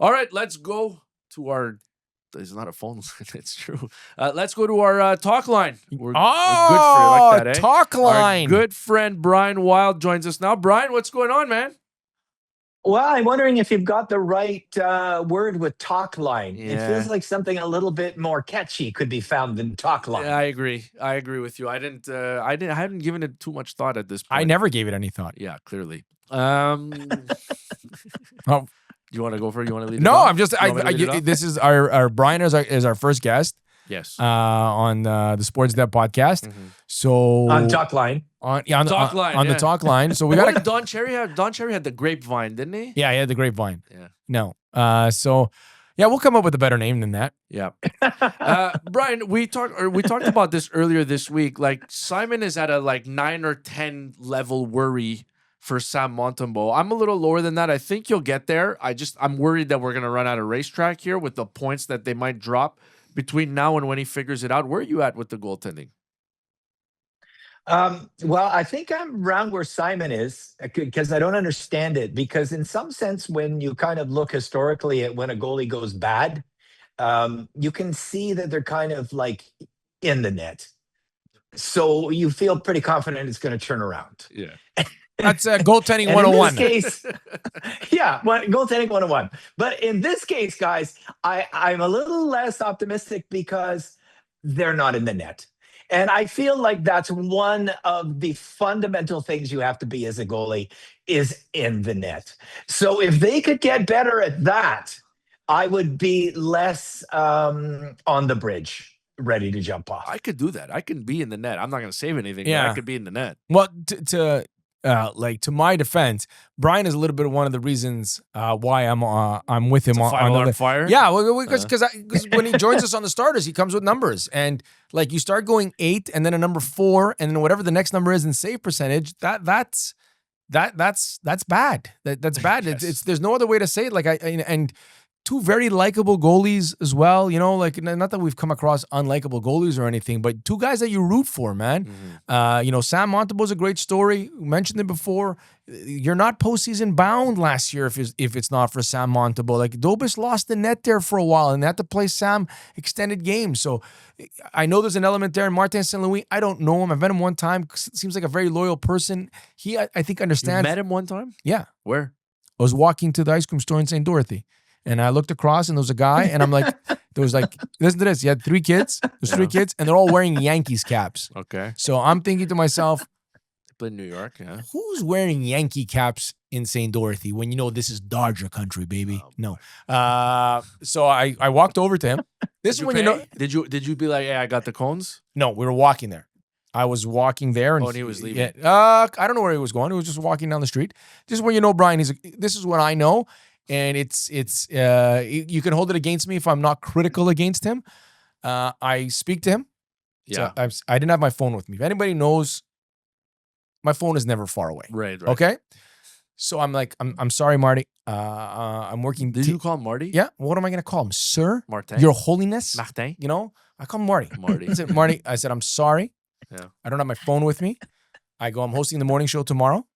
All right, let's go to our. It's not a phone line. It's true. Let's go to our talk line. We're good for you like that, eh? Talk line. Our good friend Brian Wilde joins us now. Brian, what's going on, man? Well, I'm wondering if you've got the right word with talk line. Yeah. It feels like something a little bit more catchy could be found than talk line. Yeah, I agree. I agree with you. I hadn't given it too much thought at this point. I never gave it any thought. Yeah, clearly. Oh. You want to go for it? You want to lead? No, it off? I'm just. You want me to lead it off? This is our Brian is our first guest. Yes. On the Sports Dép Podcast. Mm-hmm. So On talk line. on the yeah. talk line. So we What got did Don Cherry have? Don Cherry had the grapevine, didn't he? Yeah, he had the grapevine. Yeah. No. So yeah, we'll come up with a better name than that. Yeah. Brian, we talked about this earlier this week. Like Simon is at a 9 or 10 level worry for Sam Montembeault. I'm a little lower than that. I think he'll get there. I'm worried that we're gonna run out of racetrack here with the points that they might drop between now and when he figures it out. Where are you at with the goaltending? Well, I think I'm around where Simon is because I don't understand it. Because in some sense, when you kind of look historically at when a goalie goes bad, you can see that they're kind of like in the net. So you feel pretty confident it's going to turn around. Yeah. That's goaltending 101. In this case, goaltending 101. But in this case, guys, I'm a little less optimistic because they're not in the net. And I feel like that's one of the fundamental things you have to be as a goalie is in the net. So if they could get better at that, I would be less on the bridge, ready to jump off. I could do that. I can be in the net. I'm not going to save anything. Yeah. But I could be in the net. Well, to my defense, Brian is a little bit one of the reasons why I'm with him on fire. Yeah, because when he joins us on the starters, he comes with numbers, and like you start going 8, and then a number 4, and then whatever the next number is in save percentage. That's bad. That's bad. Yes. It's there's no other way to say it. And two very likable goalies as well. You know, like not that we've come across unlikable goalies or anything, but two guys that you root for, man. Mm-hmm. Sam Montembeault's a great story. We mentioned it before. You're not postseason bound last year if it's not for Sam Montembeault. Like Dobis lost the net there for a while and had to play Sam extended games. So I know there's an element there. And Martin St. Louis, I don't know him. I've met him one time. Seems like a very loyal person. He, I think, understands. You met him one time? Yeah. Where? I was walking to the ice cream store in St. Dorothy. And I looked across and there was a guy and I'm like, listen to this. He had 3 kids. There's 3 kids and they're all wearing Yankees caps. Okay. So I'm thinking to myself, In New York, yeah. who's wearing Yankee caps in St. Dorothy when you know this is Dodger country, baby? Oh, no. So I walked over to him. This is when you know. Did you be like, hey, I got the cones? No, we were walking there. I was walking there, and he was leaving. Yeah, I don't know where he was going. He was just walking down the street. This is when you know, Brian. This is what I know, and it's you can hold it against me if I'm not critical against him. I speak to him. Yeah. So I didn't have my phone with me. If anybody knows, my phone is never far away. Right. Okay. So I'm like, I'm sorry, Marty. I'm working. Did you call him Marty? Yeah. What am I gonna call him, sir? Martin. Your Holiness. Martin. You know, I call him Marty. Marty. I said, Marty. I said, I'm sorry. Yeah. I don't have my phone with me. I'm hosting the morning show tomorrow.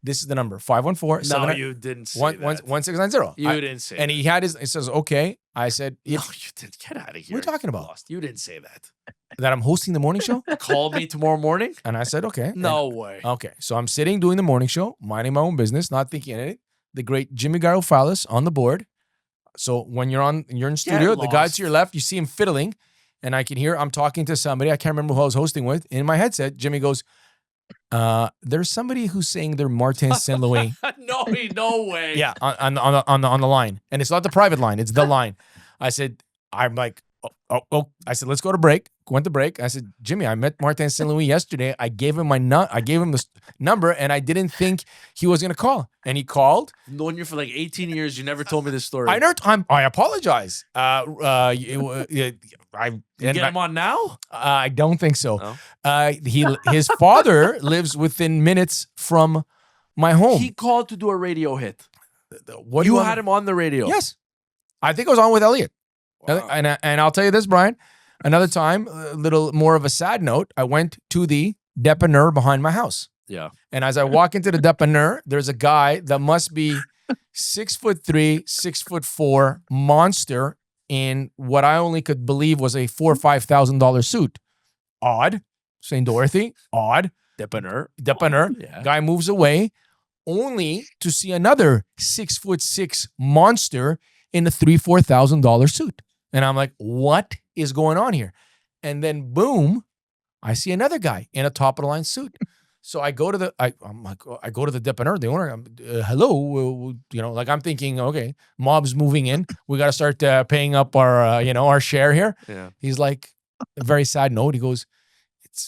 This is the number 514. No, you didn't say that. 1690. You didn't say. And that. he had his. It says okay. I said, No, you didn't. Get out of here. What are you talking about? Lost. You didn't say that. That I'm hosting the morning show. Call me tomorrow morning. And I said, okay. No way. Okay. So I'm sitting doing the morning show, minding my own business, not thinking anything. The great Jimmy Garofalis on the board. So when you're in studio, the guy to your left, you see him fiddling, and I can hear I'm talking to somebody. I can't remember who I was hosting with. In my headset, Jimmy goes, "There's somebody who's saying they're Martin St. Louis." No way. Yeah, on the line, and it's not the private line; it's the line. I said, "I'm like." Oh, I said, let's go to break. Went to break. I said, Jimmy, I met Martin St. Louis yesterday. I gave him the number, and I didn't think he was going to call. And he called. I've known you for like 18 years. You never told me this story. I apologize. You get him on now? I don't think so. No? His father lives within minutes from my home. He called to do a radio hit. What you had him on the radio? Yes. I think I was on with Elliot. Wow. And I'll tell you this, Brian. Another time, a little more of a sad note, I went to the dépanneur behind my house. Yeah. And as I walk into the dépanneur, there's a guy that must be 6'3", 6'4", monster in what I only could believe was a $4,000 or $5,000 suit. Odd. St. Dorothy. Odd. Depanneur. Yeah. Guy moves away, only to see another 6'6" monster in a $3,000-$4,000 suit. And I'm like, what is going on here? And then boom, I see another guy in a top of the line suit. So I go to the I go to the depanneur, the owner. Hello, like I'm thinking, okay, mob's moving in. We got to start paying up our our share here. Yeah. He's like, a very sad note. He goes,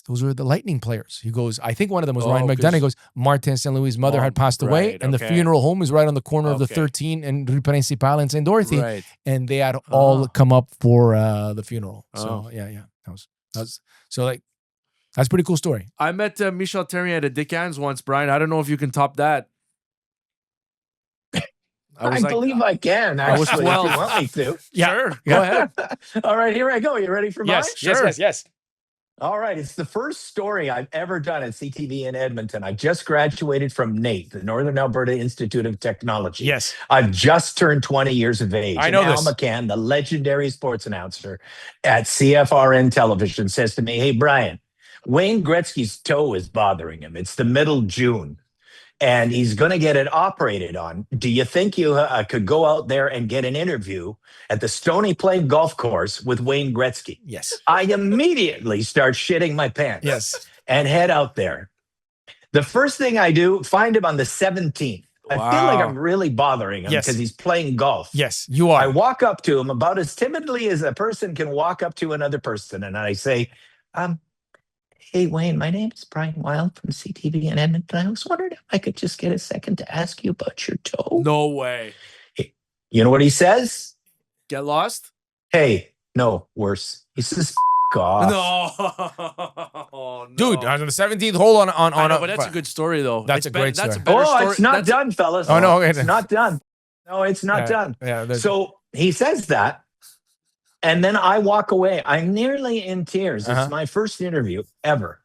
those were the Lightning players. He goes, I think one of them was Ryan McDonough. He goes, Martin St. Louis' mother had passed away, and the funeral home is right on the corner of the 13 and Rue Principale in St. Dorothy, and they had all come up for the funeral. So yeah, that was so like. That's a pretty cool story. I met Michel Therrien at a Dick Ann's once, Brian. I don't know if you can top that. I believe I can. Actually, I was 12. If you want me to. Yeah. Sure. Go ahead. All right, here I go. You ready for mine? Yes. All right. It's the first story I've ever done at CTV in Edmonton. I just graduated from NAIT, the Northern Alberta Institute of Technology. Yes. I've just turned 20 years of age. I know and this. Al McCann, the legendary sports announcer at CFRN Television, says to me, hey, Brian, Wayne Gretzky's toe is bothering him. It's the middle June, and he's going to get it operated on. Do you think you could go out there and get an interview at the Stony Plain Golf Course with Wayne Gretzky? Yes. I immediately start shitting my pants. Yes. And head out there. The first thing I do, find him on the 17th. I feel like I'm really bothering him because he's playing golf. Yes, you are. I walk up to him about as timidly as a person can walk up to another person, and I say, hey, Wayne, my name is Brian Wilde from CTV in Edmonton. I was wondering if I could just get a second to ask you about your toe. No way. You know what he says? Get lost? Hey, no, worse. He says, off. No. Dude, on the 17th hole on but that's a good story, though. That's a great story. That's a better story. It's not done, fellas. Oh, no. It's not done. No, it's not done. Yeah, so he says that. And then I walk away. I'm nearly in tears. It's my first interview ever.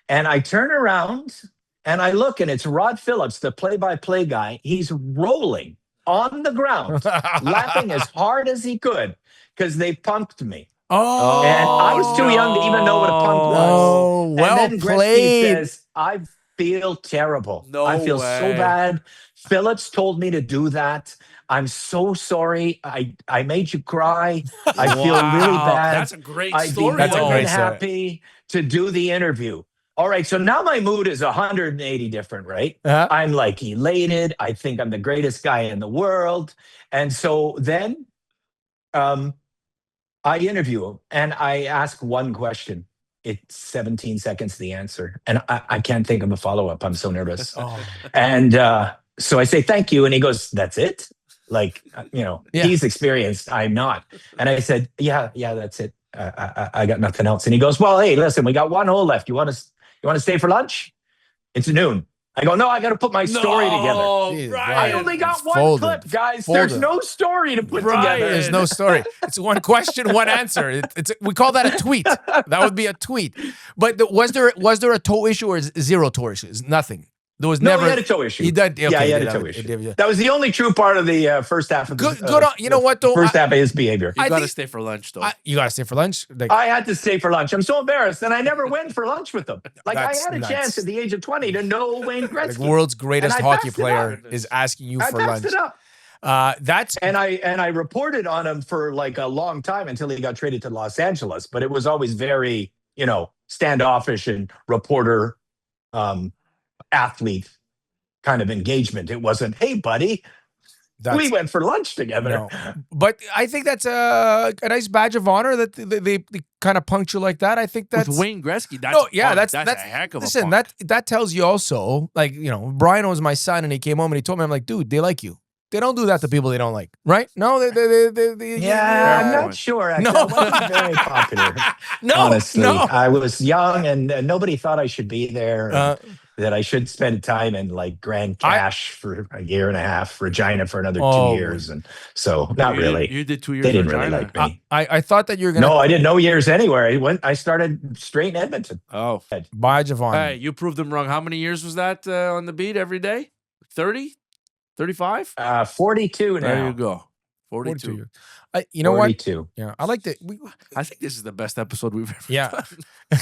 And I turn around and I look, and it's Rod Phillips, the play-by-play guy. He's rolling on the ground, laughing as hard as he could because they punked me. Oh. And I was too young to even know what a punk was. Oh, well and then Gretzky played. says, I feel terrible. No I feel way. so bad. Phillips told me to do that. I'm so sorry. I made you cry. I feel really bad. That's a great I'd story. be That's a more great than story. happy to do the interview. All right, so now my mood is 180 different, right? I'm like elated. I think I'm the greatest guy in the world. And so then I interview him and I ask one question. It's 17 seconds the answer. And I can't think of a follow-up. I'm so nervous. And so I say, thank you. And he goes, that's it? Like, he's experienced. I'm not. And I said, yeah, that's it. I got nothing else. And he goes, well, hey, listen, we got one hole left. You want to stay for lunch? It's noon. I go, no, I got to put my story together. Jeez, I only got one clip, guys. There's no story to put together. There's no story. It's one question, one answer. We call that a tweet. That would be a tweet. But was there a toe issue or zero toe issues? Nothing. There was never. He had a toe issue. He did. Okay, he had a toe issue. That was the only true part of the first half of the. Good on. You know what though? First half of his behavior. You got to stay for lunch though. You got to stay for lunch. I had to stay for lunch. I'm so embarrassed, and I never went for lunch with him. Like I had a chance at the age of 20 to know Wayne Gretzky, the world's greatest hockey player, is asking you for lunch. It up. And I reported on him for like a long time until he got traded to Los Angeles. But it was always very, standoffish and reporter, athlete kind of engagement. It wasn't, hey, buddy, we went for lunch together. No. But I think that's a nice badge of honor that they kind of puncture like that. I think that's with Wayne Gretzky. That's a heck of a listen, punk. that tells you also, like, Brian was my son and he came home and he told me, I'm like, dude, they like you. They don't do that to people they don't like, right? No, I'm not sure. Actually. I wasn't very popular. Honestly, I was young and nobody thought I should be there. That I should spend time in like Grand Cache for a year and a half, Regina for another 2 years, and so not really. You did 2 years. They didn't Regina. really like me. I thought that you were gonna. No, I did no years anywhere. I started straight in Edmonton. Oh, badge of honor. Hey, you proved them wrong. How many years was that on the beat every day? 30? 35? 42 now. There you go. 42. 42 years. You know what? 42. Yeah, I like that. I think this is the best episode we've ever Yeah. done.